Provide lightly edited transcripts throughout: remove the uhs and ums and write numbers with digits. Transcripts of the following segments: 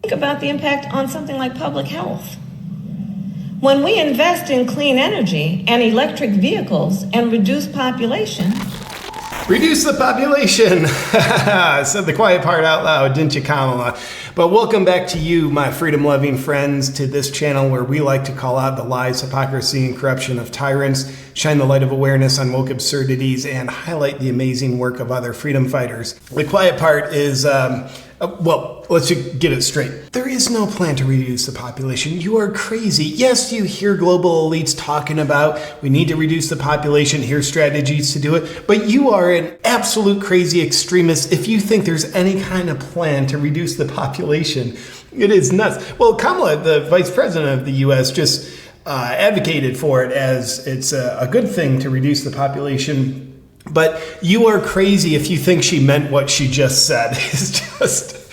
Think about the impact on something like public health. When we invest in clean energy and electric vehicles and reduce population. Reduce the population. Said the quiet part out loud, didn't you, Kamala? But welcome back to you, my freedom-loving friends, to this channel where we like to call out the lies, hypocrisy, and corruption of tyrants, shine the light of awareness on woke absurdities, and highlight the amazing work of other freedom fighters. The quiet part is, well, let's just get it straight. There is no plan to reduce the population. You are crazy. Yes, you hear global elites talking about we need to reduce the population, here's strategies to do it, but you are an absolute crazy extremist if you think there's any kind of plan to reduce the population. It is nuts. Well, Kamala, the vice president of the U.S., just advocated for it as it's a good thing to reduce the population. But you are crazy if you think she meant what she just said. It's just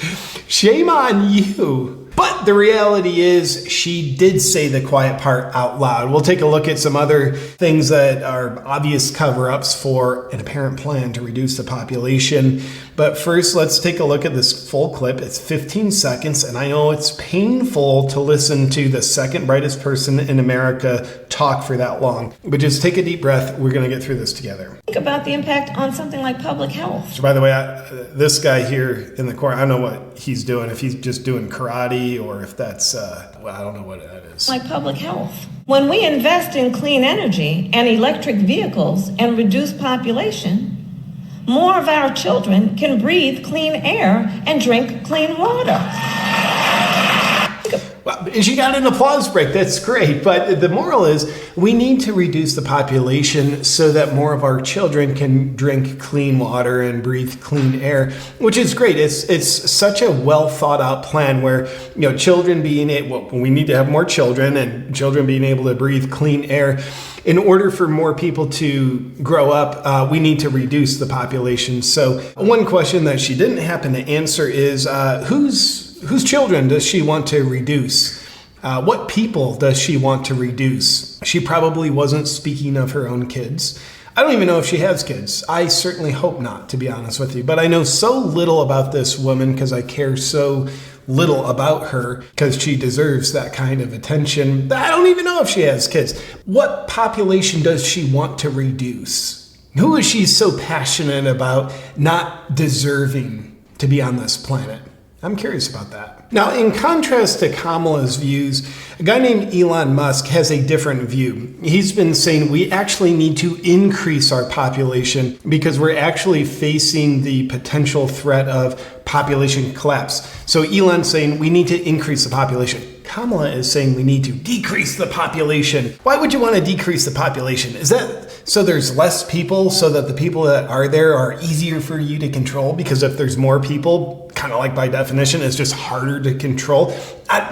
shame on you. But the reality is she did say the quiet part out loud. We'll take a look at some other things that are obvious cover-ups for an apparent plan to reduce the population. But first, let's take a look at this full clip. It's 15 seconds, and I know it's painful to listen to the second brightest person in America talk for that long. But just take a deep breath. We're going to get through this together. Think about the impact on something like public health. So by the way, this guy here in the corner, I don't know what he's doing, if he's just doing karate or if that's, well, I don't know what that is. Like public health. When we invest in clean energy and electric vehicles and reduce population, more of our children can breathe clean air and drink clean water. Well, she got an applause break. That's great. But the moral is we need to reduce the population so that more of our children can drink clean water and breathe clean air, which is great. It's such a well thought out plan where, children being able, we need to have more children and children being able to breathe clean air. In order for more people to grow up, we need to reduce the population. So one question that she didn't happen to answer is whose children does she want to reduce? What people does she want to reduce? She probably wasn't speaking of her own kids. I don't even know if she has kids. I certainly hope not, to be honest with you. But I know so little about this woman because I care so little about her because she deserves that kind of attention. I don't even know if she has kids. What population does she want to reduce? Who is she so passionate about not deserving to be on this planet? I'm curious about that. Now, in contrast to Kamala's views, a guy named Elon Musk has a different view. He's been saying we actually need to increase our population because we're actually facing the potential threat of population collapse. So Elon's saying we need to increase the population. Kamala is saying we need to decrease the population. Why would you want to decrease the population? Is that so there's less people so that the people that are there are easier for you to control? Because if there's more people, kind of like by definition, it's just harder to control?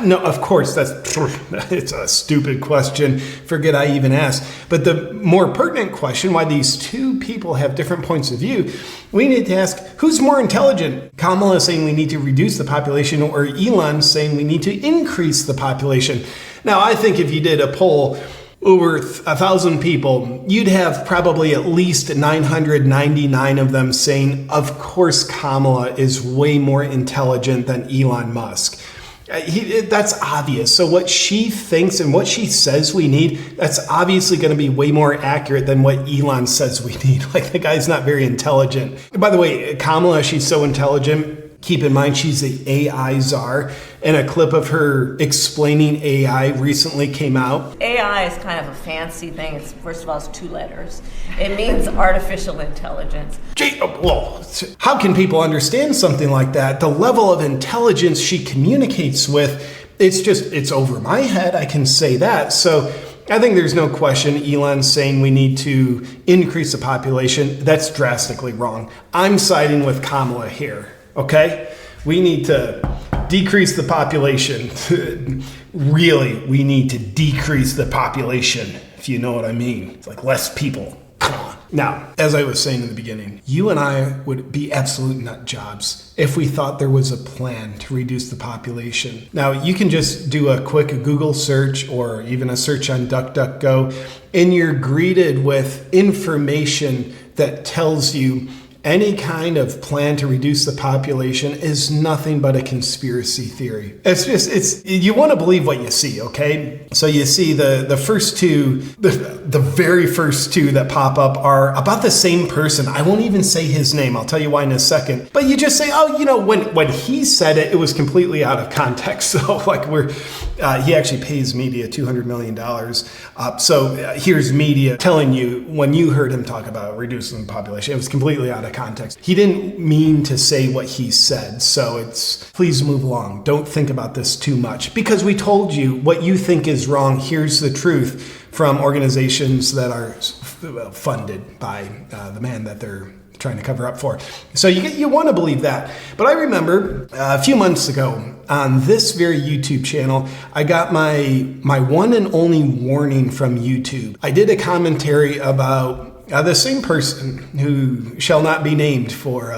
No, of course, it's a stupid question. Forget I even asked. But the more pertinent question, why these two people have different points of view, we need to ask, who's more intelligent? Kamala is saying we need to reduce the population, or Elon saying we need to increase the population. Now, I think if you did a poll over 1,000 people, you'd have probably at least 999 of them saying, of course, Kamala is way more intelligent than Elon Musk. That's obvious. So what she thinks and what she says we need, that's obviously going to be way more accurate than what Elon says we need. Like, the guy's not very intelligent. By the way, Kamala, she's so intelligent. Keep in mind, she's the AI czar, and a clip of her explaining AI recently came out. AI is kind of a fancy thing. First of all, it's 2 letters. It means artificial intelligence. Well, how can people understand something like that? The level of intelligence she communicates with, it's over my head, I can say that. So I think there's no question Elon's saying we need to increase the population. That's drastically wrong. I'm siding with Kamala here. Okay, we need to decrease the population. Really, we need to decrease the population, if you know what I mean. It's like less people. Come on. Now, as I was saying in the beginning, you and I would be absolute nut jobs if we thought there was a plan to reduce the population. Now, you can just do a quick Google search or even a search on DuckDuckGo, and you're greeted with information that tells you any kind of plan to reduce the population is nothing but a conspiracy theory. You want to believe what you see, okay? So you see the first two, the very first two that pop up are about the same person. I won't even say his name. I'll tell you why in a second. But you just say, oh, when he said it, it was completely out of context. So like he actually pays media $200 million. So here's media telling you when you heard him talk about reducing the population, it was completely out of context. He didn't mean to say what he said. So please move along. Don't think about this too much because we told you what you think is wrong. Here's the truth from organizations that are funded by the man that they're trying to cover up for. So you want to believe that. But I remember a few months ago on this very YouTube channel, I got my one and only warning from YouTube. I did a commentary about the same person who shall not be named for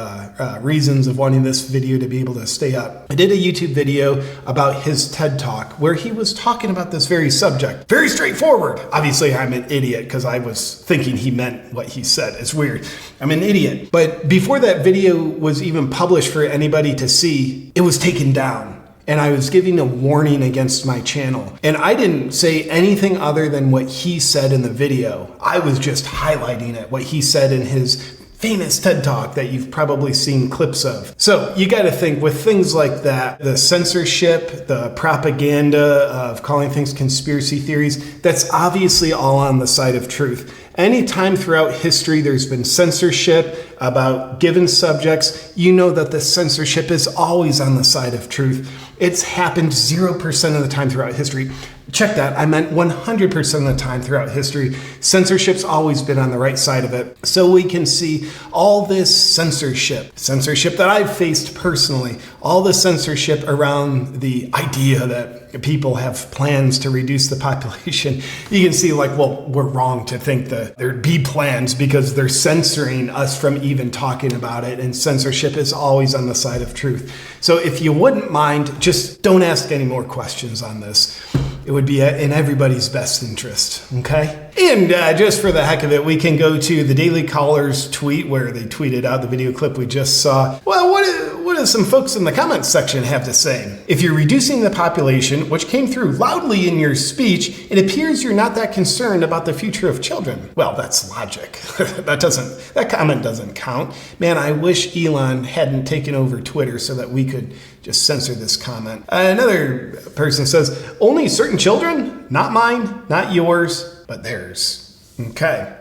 reasons of wanting this video to be able to stay up. I did a YouTube video about his TED Talk where he was talking about this very subject. Very straightforward. Obviously, I'm an idiot because I was thinking he meant what he said. It's weird. I'm an idiot. But before that video was even published for anybody to see, it was taken down. And I was giving a warning against my channel. And I didn't say anything other than what he said in the video. I was just highlighting it, what he said in his famous TED Talk that you've probably seen clips of. So you got to think with things like that, the censorship, the propaganda of calling things conspiracy theories, that's obviously all on the side of truth. Anytime throughout history there's been censorship about given subjects, you know that the censorship is always on the side of truth. It's happened 0% of the time throughout history. Check that. I meant 100% of the time throughout history. Censorship's always been on the right side of it. So we can see all this censorship that I've faced personally, all the censorship around the idea that people have plans to reduce the population. You can see like, well, we're wrong to think that there'd be plans because they're censoring us from even talking about it. And censorship is always on the side of truth. So if you wouldn't mind, just don't ask any more questions on this. It would be in everybody's best interest, okay? And just for the heck of it, we can go to the Daily Caller's tweet where they tweeted out the video clip we just saw. Well, what do some folks in the comments section have to say? If you're reducing the population, which came through loudly in your speech, it appears you're not that concerned about the future of children. Well, that's logic. That comment doesn't count. Man, I wish Elon hadn't taken over Twitter so that we could just censor this comment. Another person says, only certain children? Not mine, not yours, but theirs. Okay.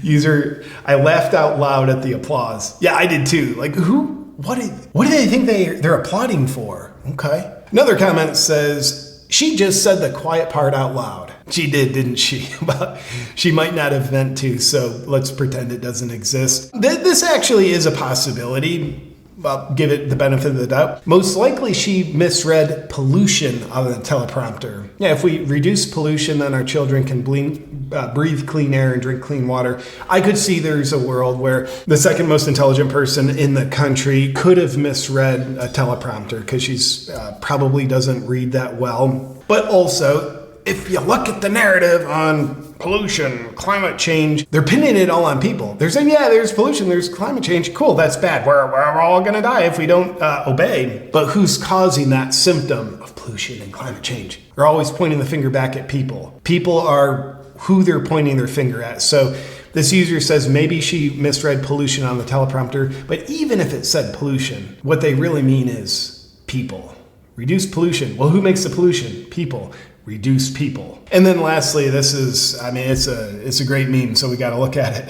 User, I laughed out loud at the applause. Yeah, I did too. Like, what do they think they're applauding for? Okay. Another comment says, she just said the quiet part out loud. She did, didn't she? But she might not have meant to, so let's pretend it doesn't exist. This actually is a possibility. Well, give it the benefit of the doubt. Most likely she misread pollution on the teleprompter. Yeah, if we reduce pollution, then our children can breathe clean air and drink clean water. I could see there's a world where the second most intelligent person in the country could have misread a teleprompter because she's probably doesn't read that well. But also, if you look at the narrative on pollution, climate change, they're pinning it all on people. They're saying, yeah, there's pollution, there's climate change. Cool, that's bad. We're all going to die if we don't obey. But who's causing that symptom of pollution and climate change? They're always pointing the finger back at people. People are who they're pointing their finger at. So this user says maybe she misread pollution on the teleprompter. But even if it said pollution, what they really mean is people. Reduce pollution. Well, who makes the pollution? People. Reduce people. And then lastly, it's a great meme, so we got to look at it.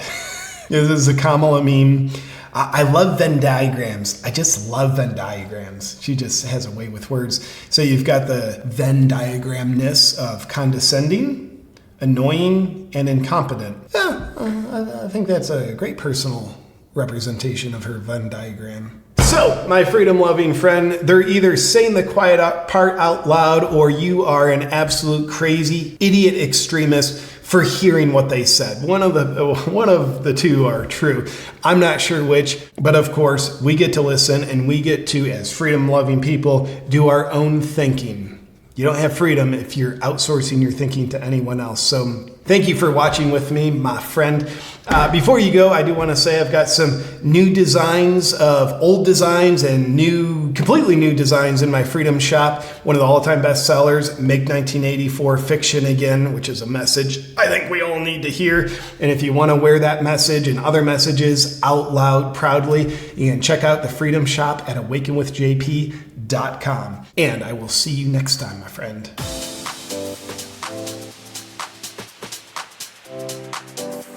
This is a Kamala meme. I love Venn diagrams. I just love Venn diagrams. She just has a way with words. So you've got the Venn diagramness of condescending, annoying, and incompetent. Yeah, I think that's a great personal representation of her Venn diagram. So, my freedom-loving friend, they're either saying the quiet part out loud or you are an absolute crazy idiot extremist for hearing what they said. One of the two are true. I'm not sure which, but of course, we get to listen and we get to, as freedom-loving people, do our own thinking. You don't have freedom if you're outsourcing your thinking to anyone else. So thank you for watching with me, my friend. Before you go, I do want to say I've got some new designs of old designs and completely new designs in my Freedom Shop. One of the all-time bestsellers, Make 1984 Fiction Again, which is a message I think we all need to hear. And if you want to wear that message and other messages out loud proudly, you can check out the Freedom Shop at awakenwithjp.com. And I will see you next time, my friend.